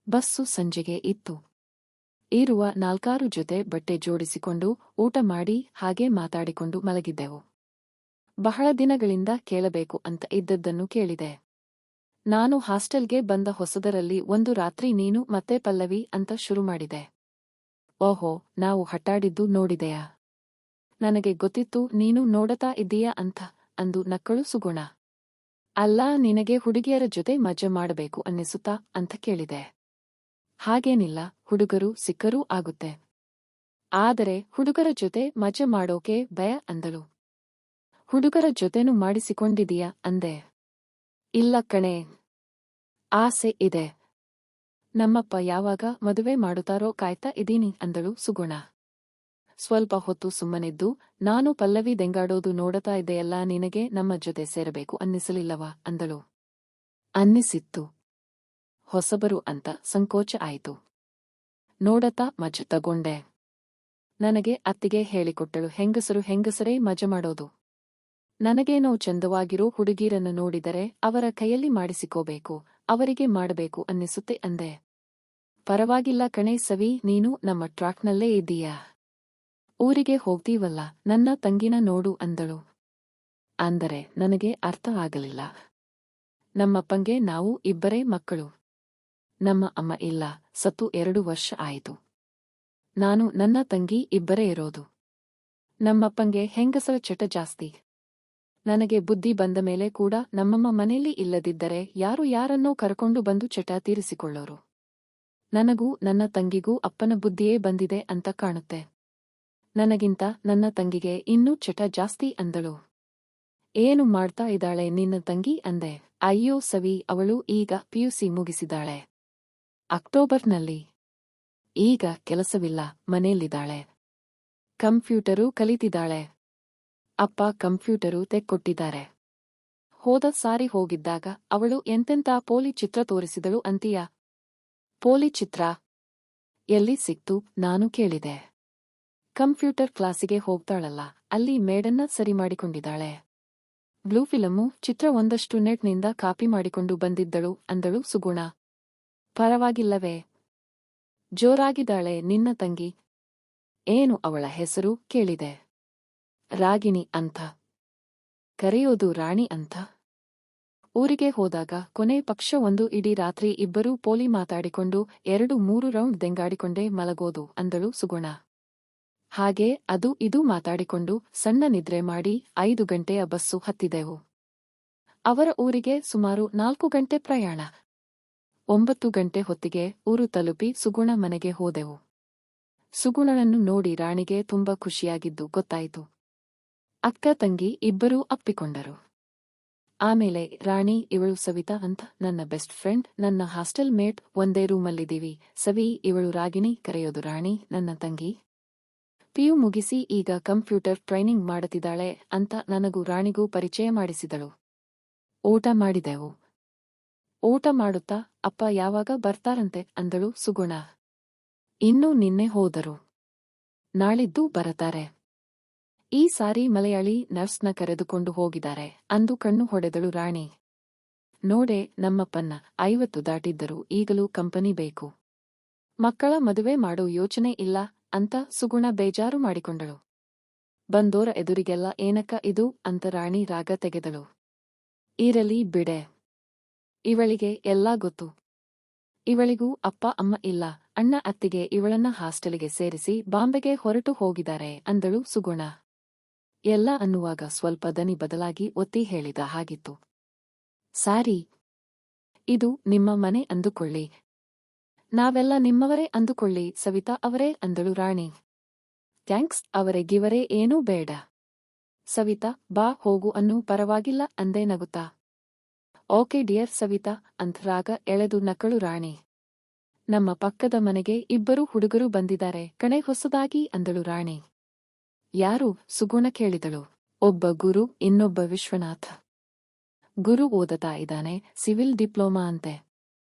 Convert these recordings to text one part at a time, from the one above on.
Bus ಸಂಜೆಗೆ ಇತ್ತು. ಇರುವ 4 ಜೊತೆ ಬಟ್ಟೆ ಜೋಡಿಸಿಕೊಂಡು ಊಟ ಮಾಡಿ ಹಾಗೆ ಮಾತಾಡಿಕೊಂಡು ಮಲಗಿದ್ದೆವು. ಬಹಳ ದಿನಗಳಿಂದ ಕೇಳಬೇಕು ಅಂತ ಇದ್ದದ್ದನ್ನು ಕೇಳಿದೆ. ನಾನು ಹಾಸ್ಟೆಲ್ಗೆ ಬಂದ ಹೊಸದರಲ್ಲಿ ಒಂದು ರಾತ್ರಿ ನೀನು ಮತ್ತೆ ಪಲ್ಲವಿ ಅಂತ ಶುರು ಮಾಡಿದೆ. ಓಹೋ, ನಾವು ಹಟ್ಟಾಡಿದ್ದು ನೋಡಿದೆಯಾ? ನನಗೆ ಗೊತ್ತಿತ್ತು ನೀನು ನೋಡತಾ ಇದ್ದೀಯಾ ಅಂತ ಅಂದು ನಕ್ಕಳು ಸುಗುಣ. ಅಲ್ಲ, ನಿನಗೆ ಹುಡುಗಿಯರ ಜೊತೆ ಮಜಾ ಮಾಡಬೇಕು ಅನ್ನಿಸುತ್ತಾ ಅಂತ ಕೇಳಿದೆ. ಹಾಗೇನಿಲ್ಲ, ಹುಡುಗರು ಸಿಕ್ಕರೂ ಆಗುತ್ತೆ. ಆದರೆ ಹುಡುಗರ ಜೊತೆ ಮಜಾ ಮಾಡೋಕೆ ಭಯ ಅಂದಳು. ಹುಡುಗರ ಜೊತೆನೂ ಮಾಡಿಸಿಕೊಂಡಿದೀಯಾ ಅಂದೆ. ಇಲ್ಲ ಕಣೇ, ಆಸೆ ಇದೆ. ನಮ್ಮಪ್ಪ ಯಾವಾಗ ಮದುವೆ ಮಾಡುತ್ತಾರೋ ಕಾಯ್ತಾ ಇದೀನಿ ಅಂದಳು ಸುಗುಣ. ಸ್ವಲ್ಪ ಹೊತ್ತು ಸುಮ್ಮನಿದ್ದು, ನಾನು ಪಲ್ಲವಿ ದೆಂಗಾಡೋದು ನೋಡತಾ ಇದ್ದೆಯಲ್ಲ, ನಿನಗೆ ನಮ್ಮ ಜೊತೆ ಸೇರಬೇಕು ಅನ್ನಿಸಲಿಲ್ಲವಾ ಅಂದಳು. ಅನ್ನಿಸಿತ್ತು. ಹೊಸಬರು ಅಂತ ಸಂಕೋಚ ಆಯಿತು. ನೋಡತಾ ಮಜ ತಗೊಂಡೆ. ನನಗೆ ಅತ್ತಿಗೆ ಹೇಳಿಕೊಟ್ಟಳು, ಹೆಂಗಸರೇ ಮಜ ಮಾಡೋದು. ನನಗೇನೋ ಚಂದವಾಗಿರೋ ಹುಡುಗೀರನ್ನು ನೋಡಿದರೆ ಅವರ ಕೈಯಲ್ಲಿ ಮಾಡಿಸಿಕೋಬೇಕು, ಅವರಿಗೆ ಮಾಡಬೇಕು ಅನ್ನಿಸುತ್ತೆ ಅಂದೆ. ಪರವಾಗಿಲ್ಲ ಕಣೆ ಸವಿ, ನೀನು ನಮ್ಮ ಟ್ರಾಕ್ನಲ್ಲೇ ಇದ್ದೀಯಾ? ಊರಿಗೆ ಹೋಗ್ತೀವಲ್ಲ, ನನ್ನ ತಂಗಿನ ನೋಡು ಅಂದಳು. ಅಂದರೆ ನನಗೆ ಅರ್ಥ ಆಗಲಿಲ್ಲ. ನಮ್ಮಪ್ಪಂಗೆ ನಾವು ಇಬ್ಬರೇ ಮಕ್ಕಳು. ನಮ್ಮ ಅಮ್ಮ ಇಲ್ಲ, ಸತ್ತು 2 ವರ್ಷ ಆಯಿತು. ನಾನು ನನ್ನ ತಂಗಿ ಇಬ್ಬರೇ ಇರೋದು. ನಮ್ಮಪ್ಪಂಗೆ ಹೆಂಗಸರ ಚಟ ಜಾಸ್ತಿ. ನನಗೆ ಬುದ್ಧಿ ಬಂದ ಮೇಲೆ ಕೂಡ ನಮ್ಮಮ್ಮ ಮನೆಯಲ್ಲಿ ಇಲ್ಲದಿದ್ದರೆ ಯಾರನ್ನೋ ಕರ್ಕೊಂಡು ಬಂದು ಚಟ ತೀರಿಸಿಕೊಳ್ಳೋರು. ನನಗೂ ನನ್ನ ತಂಗಿಗೂ ಅಪ್ಪನ ಬುದ್ಧಿಯೇ ಬಂದಿದೆ ಅಂತ ಕಾಣುತ್ತೆ. ನನಗಿಂತ ನನ್ನ ತಂಗಿಗೆ ಇನ್ನೂ ಚಟ ಜಾಸ್ತಿ ಅಂದಳು. ಏನು ಮಾಡ್ತಾ ಇದ್ದಾಳೆ ನಿನ್ನ ತಂಗಿ ಅಂದೆ. ಅಯ್ಯೋ ಸವಿ, ಅವಳು ಈಗ ಪಿಯುಸಿ ಮುಗಿಸಿದಾಳೆ. ಅಕ್ಟೋಬರ್ನಲ್ಲಿ. ಈಗ ಕೆಲಸವಿಲ್ಲ, ಮನೆಯಲ್ಲಿದ್ದಾಳೆ. ಕಂಪ್ಯೂಟರು ಕಲಿತಿದ್ದಾಳೆ. ಅಪ್ಪ ಕಂಪ್ಯೂಟರು ತೆಕ್ಕೊಟ್ಟಿದ್ದಾರೆ. ಹೋದ ಸಾರಿ ಹೋಗಿದ್ದಾಗ ಅವಳು ಎಂತೆಂಥ ಪೋಲಿ ಚಿತ್ರ ತೋರಿಸಿದಳು ಅಂತೀಯ? ಪೋಲಿ ಚಿತ್ರ ಎಲ್ಲಿ ಸಿಕ್ತು ನಾನು ಕೇಳಿದೆ. ಕಂಪ್ಯೂಟರ್ ಕ್ಲಾಸಿಗೆ ಹೋಗ್ತಾಳಲ್ಲ, ಅಲ್ಲಿ ಮೇಡನ್ನ ಸರಿ ಮಾಡಿಕೊಂಡಿದ್ದಾಳೆ. ಬ್ಲೂ ಫಿಲಮು ಚಿತ್ರ ಒಂದಷ್ಟು ನೆಟ್ನಿಂದ ಕಾಪಿ ಮಾಡಿಕೊಂಡು ಬಂದಿದ್ದಳು ಅಂದಳು ಸುಗುಣ. ಪರವಾಗಿಲ್ಲವೇ? ಜೋರಾಗಿದ್ದಾಳೆ ನಿನ್ನ ತಂಗಿ. ಏನು ಅವಳ ಹೆಸರು ಕೇಳಿದೆ. ರಾಗಿಣಿ ಅಂತ. ಕರೆಯೋದು ರಾಣಿ ಅಂತ. ಊರಿಗೆ ಹೋದಾಗ ಕೊನೆ ಪಕ್ಷ ಒಂದು ಇಡೀ ರಾತ್ರಿ ಇಬ್ಬರೂ ಪೋಲಿ ಮಾತಾಡಿಕೊಂಡು 2-3 ರೌಂಡ್ ದೆಂಗಾಡಿಕೊಂಡೇ ಮಲಗೋದು ಅಂದಳು ಸುಗುಣ. ಹಾಗೆ ಅದು ಇದು ಮಾತಾಡಿಕೊಂಡು ಸಣ್ಣ ನಿದ್ರೆ ಮಾಡಿ 5 ಗಂಟೆಯ ಬಸ್ಸು ಹತ್ತಿದೆವು. ಅವರ ಊರಿಗೆ ಸುಮಾರು 4 ಗಂಟೆ ಪ್ರಯಾಣ. 9 ಗಂಟೆ ಹೊತ್ತಿಗೆ ಊರು ತಲುಪಿ ಸುಗುಣ ಮನೆಗೆ ಹೋದೆವು. ಸುಗುಣನನ್ನು ನೋಡಿ ರಾಣಿಗೆ ತುಂಬಾ ಖುಷಿಯಾಗಿದ್ದು ಗೊತ್ತಾಯಿತು. ಅಕ್ಕ ತಂಗಿ ಇಬ್ಬರೂ ಅಪ್ಪಿಕೊಂಡರು. ಆಮೇಲೆ ರಾಣಿ, ಇವಳು ಸವಿತಾ ಅಂತ ನನ್ನ ಬೆಸ್ಟ್ ಫ್ರೆಂಡ್, ನನ್ನ ಹಾಸ್ಟೆಲ್ ಮೇಟ್, ಒಂದೇ ರೂಮಲ್ಲಿದ್ದೀವಿ. ಸವಿ, ಇವಳು ರಾಗಿಣಿ, ಕರೆಯೋದು ರಾಣಿ, ನನ್ನ ತಂಗಿ. ಪಿಯು ಮುಗಿಸಿ ಈಗ ಕಂಪ್ಯೂಟರ್ ಟ್ರೈನಿಂಗ್ ಮಾಡುತ್ತಿದ್ದಾಳೆ ಅಂತ ನನಗೂ ರಾಣಿಗೂ ಪರಿಚಯ ಮಾಡಿಸಿದಳು. ಊಟ ಮಾಡಿದೆವು. ಊಟ ಮಾಡುತ್ತಾ, ಅಪ್ಪ ಯಾವಾಗ ಬರ್ತಾರಂತೆ ಅಂದಳು ಸುಗುಣ. ಇನ್ನೂ ನಿನ್ನೆ ಹೋದರು. ನಾಳಿದ್ದು ಬರತಾರೆ. ಈ ಸಾರಿ ಮಲಯಾಳಿ ನರ್ಸ್ನ ಕರೆದುಕೊಂಡು ಹೋಗಿದ್ದಾರೆ ಅಂದು ಕಣ್ಣು ಹೊಡೆದಳು ರಾಣಿ. ನೋಡೆ, ನಮ್ಮಪ್ಪನ್ನ 50 ದಾಟಿದ್ದರೂ ಈಗಲೂ ಕಂಪನಿ ಬೇಕು. ಮಕ್ಕಳ ಮದುವೆ ಮಾಡೋ ಯೋಚನೆ ಇಲ್ಲ ಅಂತ ಸುಗುಣ ಬೇಜಾರು ಮಾಡಿಕೊಂಡಳು. ಬಂದೋರ ಎದುರಿಗೆಲ್ಲ ಏನಕ್ಕ ಇದು ಅಂತ ರಾಣಿ ರಾಗ ತೆಗೆದಳು. ಇರಲಿ ಬಿಡೆ, ಇವಳಿಗೆ ಎಲ್ಲಾ ಗೊತ್ತು. ಇವಳಿಗೂ ಅಪ್ಪ ಅಮ್ಮ ಇಲ್ಲ, ಅಣ್ಣ ಅತ್ತಿಗೆ ಇವಳನ್ನ ಹಾಸ್ಟೆಲಿಗೆ ಸೇರಿಸಿ ಬಾಂಬೆಗೆ ಹೊರಟು ಹೋಗಿದ್ದಾರೆ ಅಂದಳು ಸುಗುಣ. ಎಲ್ಲ ಅನ್ನುವಾಗ ಸ್ವಲ್ಪ ದನಿ ಬದಲಾಗಿ ಒತ್ತಿ ಹೇಳಿದ ಹಾಗಿತ್ತು. ಸಾರಿ, ಇದು ನಿಮ್ಮ ಮನೆ ಅಂದುಕೊಳ್ಳಿ. ನಾವೆಲ್ಲ ನಿಮ್ಮವರೇ ಅಂದುಕೊಳ್ಳಿ ಸವಿತಾ ಅವರೇ ಅಂದಳು ರಾಣಿ. ಥ್ಯಾಂಕ್ಸ್, ಅವರೇ ಗಿವರೇ ಏನೂ ಬೇಡ. ಸವಿತಾ, ಬಾ ಹೋಗು ಅನ್ನು. ಪರವಾಗಿಲ್ಲ ಅಂದೆ ನಗುತ್ತಾ. ಓಕೆ ಡಿಯರ್ ಸವಿತಾ ಅಂತ ರಾಗ ಎಳೆದು ನಕ್ಕಳು ರಾಣಿ. ನಮ್ಮ ಪಕ್ಕದ ಮನೆಗೆ ಇಬ್ಬರು ಹುಡುಗರು ಬಂದಿದ್ದಾರೆ ಕಣೆ ಹೊಸದಾಗಿ ಅಂದಳು ರಾಣಿ. ಯಾರು? ಸುಗುಣ ಕೇಳಿದಳು. ಒಬ್ಬ ಗುರು, ಇನ್ನೊಬ್ಬ ವಿಶ್ವನಾಥ್. ಗುರು ಓದತಾ ಇದ್ದಾನೆ, ಸಿವಿಲ್ ಡಿಪ್ಲೊಮಾ ಅಂತೆ.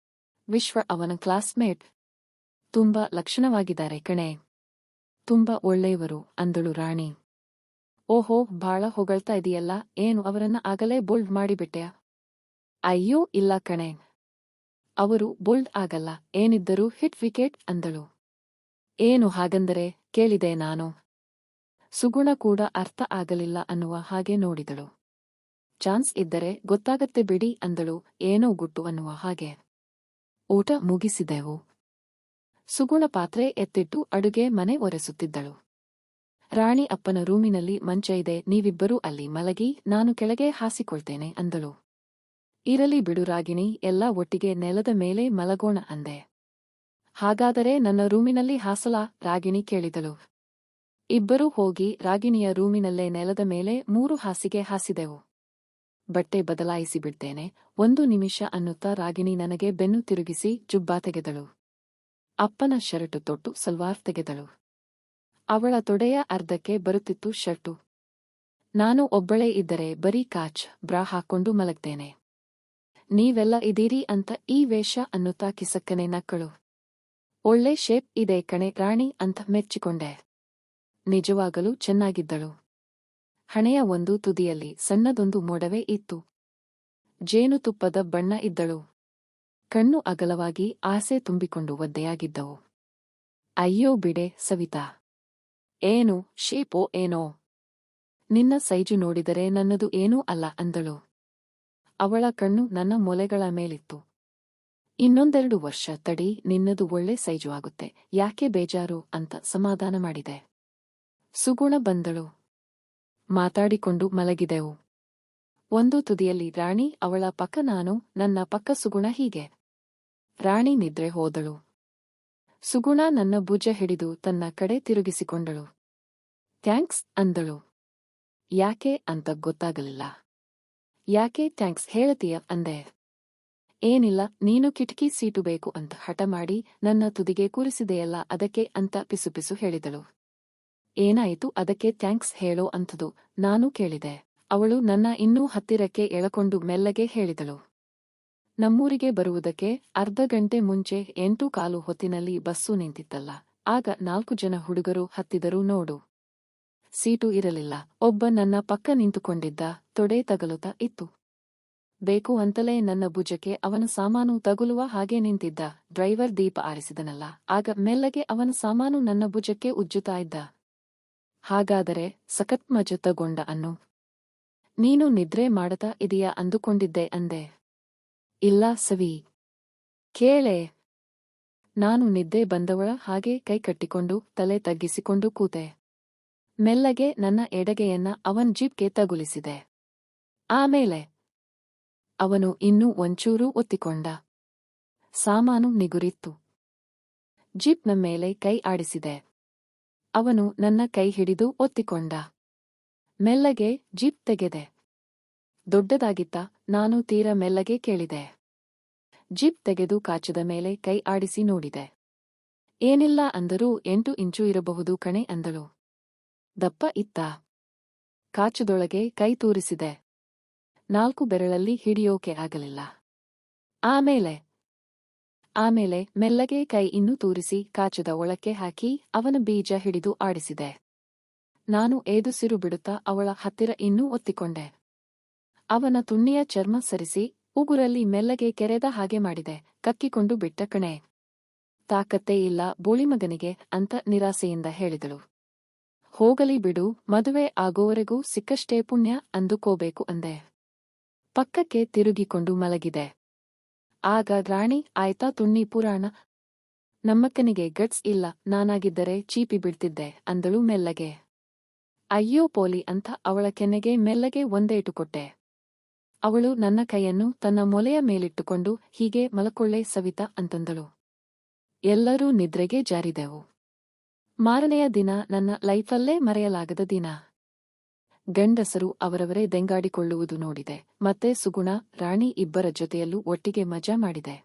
ವಿಶ್ವ ಅವನ ಕ್ಲಾಸ್ಮೇಟ್. ತುಂಬಾ ಲಕ್ಷಣವಾಗಿದ್ದಾರೆ ಕಣೆ. ತುಂಬಾ ಒಳ್ಳೆಯವರು ಅಂದಳು ರಾಣಿ. ಓಹೋ, ಭಾಳ ಹೊಗಳ್ತಾ ಇದೆಯಲ್ಲ, ಏನು ಅವರನ್ನ ಆಗಲೇ ಬೋಲ್ಡ್ ಮಾಡಿಬಿಟ್ಟೆಯಾ? ಅಯ್ಯೋ ಇಲ್ಲ ಕಣೆ. ಅವರು ಬೋಲ್ಡ್ ಆಗಲ್ಲ, ಏನಿದ್ದರೂ ಹಿಟ್ ವಿಕೆಟ್ ಅಂದಳು. ಏನು ಹಾಗಂದರೆ ಕೇಳಿದೆ ನಾನು. ಸುಗುಣ ಕೂಡ ಅರ್ಥ ಆಗಲಿಲ್ಲ ಅನ್ನುವ ಹಾಗೆ ನೋಡಿದಳು. ಚಾನ್ಸ್ ಇದ್ದರೆ ಗೊತ್ತಾಗತ್ತೆ ಬಿಡಿ ಅಂದಳು, ಏನೋ ಗುಟ್ಟು ಅನ್ನುವ ಹಾಗೆ. ಊಟ ಮುಗಿಸಿದೆವು. ಸುಗುಣ ಪಾತ್ರೆ ಎತ್ತಿಟ್ಟು ಅಡುಗೆ ಮನೆ ಒರೆಸುತ್ತಿದ್ದಳು. ರಾಣಿ ಅಪ್ಪನ ರೂಮಿನಲ್ಲಿ ಮಂಚ ಇದೆ, ನೀವಿಬ್ಬರೂ ಅಲ್ಲಿ ಮಲಗಿ, ನಾನು ಕೆಳಗೆ ಹಾಸಿಕೊಳ್ತೇನೆ ಅಂದಳು. ಇರಲಿ ಬಿಡು ರಾಗಿಣಿ, ಎಲ್ಲ ಒಟ್ಟಿಗೆ ನೆಲದ ಮೇಲೆ ಮಲಗೋಣ ಅಂದೆ. ಹಾಗಾದರೆ ನನ್ನ ರೂಮಿನಲ್ಲಿ ಹಾಸಲಾ ರಾಗಿಣಿ ಕೇಳಿದಳು. ಇಬ್ಬರೂ ಹೋಗಿ ರಾಗಿಣಿಯ ರೂಮಿನಲ್ಲೇ ನೆಲದ ಮೇಲೆ 3 ಹಾಸಿಗೆ ಹಾಸಿದೆವು. ಬಟ್ಟೆ ಬದಲಾಯಿಸಿಬಿಡ್ತೇನೆ, 1 ನಿಮಿಷ ಅನ್ನುತ್ತಾ ರಾಗಿಣಿ ನನಗೆ ಬೆನ್ನು ತಿರುಗಿಸಿ ಜುಬ್ಬಾ ತೆಗೆದಳು. ಅಪ್ಪನ ಶರ್ಟು ತೊಟ್ಟು ಸಲ್ವಾರ್ ತೆಗೆದಳು. ಅವಳ ತೊಡೆಯ ಅರ್ಧಕ್ಕೆ ಬರುತ್ತಿತ್ತು ಶರ್ಟು. ನಾನು ಒಬ್ಬಳೇ ಇದ್ದರೆ ಬರೀ ಕಾಚ್ ಬ್ರಾ ಹಾಕೊಂಡು ಮಲಗ್ತೇನೆ. ನೀವೆಲ್ಲ ಇದೀರಿ ಅಂತ ಈ ವೇಷ ಅನ್ನುತ್ತಾ ಕಿಸಕ್ಕನೆ ನಕ್ಕಳು. ಒಳ್ಳೆ ಶೇಪ್ ಇದೆ ಕಣೆ ರಾಣಿ ಅಂತ ಮೆಚ್ಚಿಕೊಂಡೆ. ನಿಜವಾಗಲೂ ಚೆನ್ನಾಗಿದ್ದಳು. ಹಣೆಯ ಒಂದು ತುದಿಯಲ್ಲಿ ಸಣ್ಣದೊಂದು ಮೊಡವೆ ಇತ್ತು. ಜೇನುತುಪ್ಪದ ಬಣ್ಣ ಇದ್ದಳು. ಕಣ್ಣು ಅಗಲವಾಗಿ ಆಸೆ ತುಂಬಿಕೊಂಡು ಒದ್ದೆಯಾಗಿದ್ದವು. ಅಯ್ಯೋ ಬಿಡೆ ಸವಿತಾ, ಏನು ಶೇಪೋ ಏನೋ, ನಿನ್ನ ಸೈಜು ನೋಡಿದರೆ ನನ್ನದು ಏನೂ ಅಲ್ಲ ಅಂದಳು. ಅವಳ ಕಣ್ಣು ನನ್ನ ಮೊಲೆಗಳ ಮೇಲಿತ್ತು. ಇನ್ನೊಂದೆರಡು ವರ್ಷ ತಡಿ, ನಿನ್ನದು ಒಳ್ಳೆ ಸೈಜು ಆಗುತ್ತೆ, ಯಾಕೆ ಬೇಜಾರು ಅಂತ ಸಮಾಧಾನ ಮಾಡಿದೆ. ಸುಗುಣ ಬಂದಳು. ಮಾತಾಡಿಕೊಂಡು ಮಲಗಿದೆವು. ಒಂದು ತುದಿಯಲ್ಲಿ ರಾಣಿ, ಅವಳ ಪಕ್ಕ ನಾನು, ನನ್ನ ಪಕ್ಕ ಸುಗುಣ. ಹೀಗೆ ರಾಣಿ ನಿದ್ರೆ ಹೋದಳು. ಸುಗುಣ ನನ್ನ ಭುಜ ಹಿಡಿದು ತನ್ನ ಕಡೆ ತಿರುಗಿಸಿಕೊಂಡಳು. ಥ್ಯಾಂಕ್ಸ್ ಅಂದಳು. ಯಾಕೆ ಅಂತ ಗೊತ್ತಾಗಲಿಲ್ಲ. ಯಾಕೆ ಥ್ಯಾಂಕ್ಸ್ ಹೇಳತೀಯ ಅಂದೆ. ಏನಿಲ್ಲ, ನೀನು ಕಿಟಕಿ ಸೀಟು ಬೇಕು ಅಂತ ಹಠ ಮಾಡಿ ನನ್ನ ತುದಿಗೆ ಕೂರಿಸಿದೆಯಲ್ಲ ಅದಕ್ಕೆ ಅಂತ ಪಿಸುಪಿಸು ಹೇಳಿದಳು. ಏನಾಯಿತು ಅದಕ್ಕೆ ಥ್ಯಾಂಕ್ಸ್ ಹೇಳೋ ಅಂಥದು ನಾನು ಕೇಳಿದೆ. ಅವಳು ನನ್ನ ಇನ್ನೂ ಹತ್ತಿರಕ್ಕೆ ಎಳಕೊಂಡು ಮೆಲ್ಲಗೆ ಹೇಳಿದಳು. ನಮ್ಮೂರಿಗೆ ಬರುವುದಕ್ಕೆ ಅರ್ಧ ಗಂಟೆ ಮುಂಚೆ 8:15 ಹೊತ್ತಿನಲ್ಲಿ ಬಸ್ಸು ನಿಂತಿತ್ತಲ್ಲ, ಆಗ 4 ಜನ ಹುಡುಗರು ಹತ್ತಿದರು ನೋಡು. ಸೀಟು ಇರಲಿಲ್ಲ. ಒಬ್ಬ ನನ್ನ ಪಕ್ಕ ನಿಂತುಕೊಂಡಿದ್ದ, ತೊಡೆ ತಗಲುತ್ತಾ ಇತ್ತು. ಬೇಕು ಅಂತಲೇ ನನ್ನ ಭುಜಕ್ಕೆ ಅವನ ಸಾಮಾನು ತಗುಲುವ ಹಾಗೆ ನಿಂತಿದ್ದ. ಡ್ರೈವರ್ ದೀಪ ಆರಿಸಿದನಲ್ಲ, ಆಗ ಮೆಲ್ಲಗೆ ಅವನ ಸಾಮಾನು ನನ್ನ ಭುಜಕ್ಕೆ ಉಜ್ಜುತ್ತಾ ಇದ್ದ. ಹಾಗಾದರೆ ಸಖತ್ ಮಜ ತಗೊಂಡ ಅನ್ನು. ನೀನು ನಿದ್ರೆ ಮಾಡತಾ ಇದೀಯಾ ಅಂದುಕೊಂಡಿದ್ದೆ ಅಂದೆ. ಇಲ್ಲ ಸವಿ, ಕೇಳೆ. ನಾನು ನಿದ್ದೆ ಬಂದವಳ ಹಾಗೆ ಕೈ ಕಟ್ಟಿಕೊಂಡು ತಲೆ ತಗ್ಗಿಸಿಕೊಂಡು ಕೂತೆ. ಮೆಲ್ಲಗೆ ನನ್ನ ಎಡಗೆಯನ್ನ ಅವನ್ ಜೀಪ್ಗೆ ತಗುಲಿಸಿದೆ. ಆಮೇಲೆ ಅವನು ಇನ್ನೂ ಒಂಚೂರು ಒತ್ತಿಕೊಂಡ. ಸಾಮಾನು ನಿಗುರಿತ್ತು. ಜೀಪ್ನ ಮೇಲೆ ಕೈ ಆಡಿಸಿದೆ. ಅವನು ನನ್ನ ಕೈ ಹಿಡಿದು ಒತ್ತಿಕೊಂಡ. ಮೆಲ್ಲಗೆ ಜೀಪ್ ತೆಗೆದೆ. ದೊಡ್ಡದಾಗಿತ್ತ? ನಾನು ತೀರ ಮೆಲ್ಲಗೆ ಕೇಳಿದೆ. ಜೀಪ್ ತೆಗೆದು ಕಾಚದ ಮೇಲೆ ಕೈ ಆಡಿಸಿ ನೋಡಿದೆ. ಏನಿಲ್ಲ ಅಂದರೂ 8 ಇಂಚು ಇರಬಹುದು ಕಣೆ ಅಂದಳು. ದಪ್ಪ ಇತ್ತಾ? ಕಾಚದೊಳಗೆ ಕೈ ತೂರಿಸಿದೆ. 4 ಬೆರಳಲ್ಲಿ ಹಿಡಿಯೋಕೆ ಆಗಲಿಲ್ಲ. ಆಮೇಲೆ ಮೆಲ್ಲಗೆ ಕೈ ಇನ್ನೂ ತೂರಿಸಿ ಕಾಚದ ಒಳಕ್ಕೆ ಹಾಕಿ ಅವನ ಬೀಜ ಹಿಡಿದು ಆಡಿಸಿದೆ. ನಾನು ಏದುಸಿರು ಬಿಡುತ್ತಾ ಅವಳ ಹತ್ತಿರ ಇನ್ನೂ ಒತ್ತಿಕೊಂಡೆ. ಅವನ ತುಣ್ಣಿಯ ಚರ್ಮ ಸರಿಸಿ ಉಗುರಲ್ಲಿ ಮೆಲ್ಲಗೆ ಕೆರೆದ ಹಾಗೆ ಮಾಡಿದೆ. ಕಕ್ಕಿಕೊಂಡು ಬಿಟ್ಟ ಕಣೆ. ತಾಕತ್ತೇ ಇಲ್ಲ ಬೋಳಿಮಗನಿಗೆ ಅಂತ ನಿರಾಸೆಯಿಂದ ಹೇಳಿದಳು. ಹೋಗಲಿ ಬಿಡು, ಮದುವೆ ಆಗೋವರೆಗೂ ಸಿಕ್ಕಷ್ಟೇ ಪುಣ್ಯ ಅಂದುಕೋಬೇಕು ಅಂದೆ. ಪಕ್ಕಕ್ಕೆ ತಿರುಗಿಕೊಂಡು ಮಲಗಿದೆ. ಆಗ ರಾಣಿ, ಆಯ್ತಾ ತುಣ್ಣಿ ಪುರಾಣ, ನಮ್ಮಕ್ಕನಿಗೆ ಗಟ್ಸ್ ಇಲ್ಲ, ನಾನಾಗಿದ್ದರೆ ಚೀಪಿ ಬಿಡ್ತಿದ್ದೆ ಅಂದಳು ಮೆಲ್ಲಗೆ. ಅಯ್ಯೋ ಪೋಲಿ ಅಂತ ಅವಳ ಕೆನ್ನೆಗೆ ಮೆಲ್ಲಗೆ ಒಂದೇಟು ಕೊಟ್ಟೆ. ಅವಳು ನನ್ನ ಕೈಯನ್ನು ತನ್ನ ಮೊಲೆಯ ಮೇಲಿಟ್ಟುಕೊಂಡು, ಹೀಗೆ ಮಲಕೊಳ್ಳೆ ಸವಿತಾ ಅಂತಂದಳು. ಎಲ್ಲರೂ ನಿದ್ರೆಗೆ ಜಾರಿದೆವು. ಮಾರನೆಯ ದಿನ ನನ್ನ ಲೈಫಲ್ಲೇ ಮರೆಯಲಾಗದ ದಿನ. ಗಂಡಸರು ಅವರವರೇ ದೆಂಗಾಡಿಕೊಳ್ಳುವುದು ನೋಡಿದೆ. ಮತ್ತೆ ಸುಗುಣ, ರಾಣಿ ಇಬ್ಬರ ಜೊತೆಯಲ್ಲೂ ಒಟ್ಟಿಗೆ ಮಜಾ ಮಾಡಿದೆ.